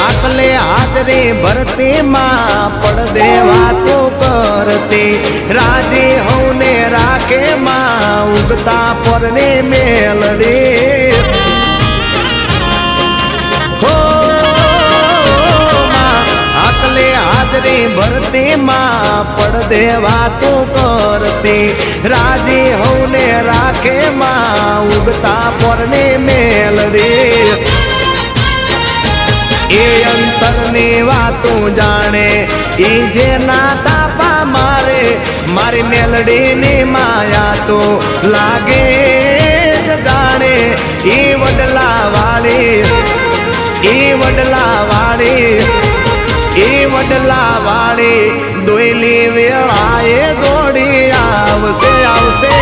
આકલે હાજરે ભરતી માં પડદે વાતો કરતી રાજી હવને રાખે માં ઉગતા પરને મેલડી હો આકલે હાજરે ભરતી માં પડદે વાતો કરતી રાજી હવને રાખે માં ઉગતા પરને મેલડી એ અંતરની વાતો જાણે એ જેના તાપા મારે મારી મેલડીની માયા તો લાગે જ જાણે એ વડલા વાળી દોયલી વેળાએ દોડી આવશે આવશે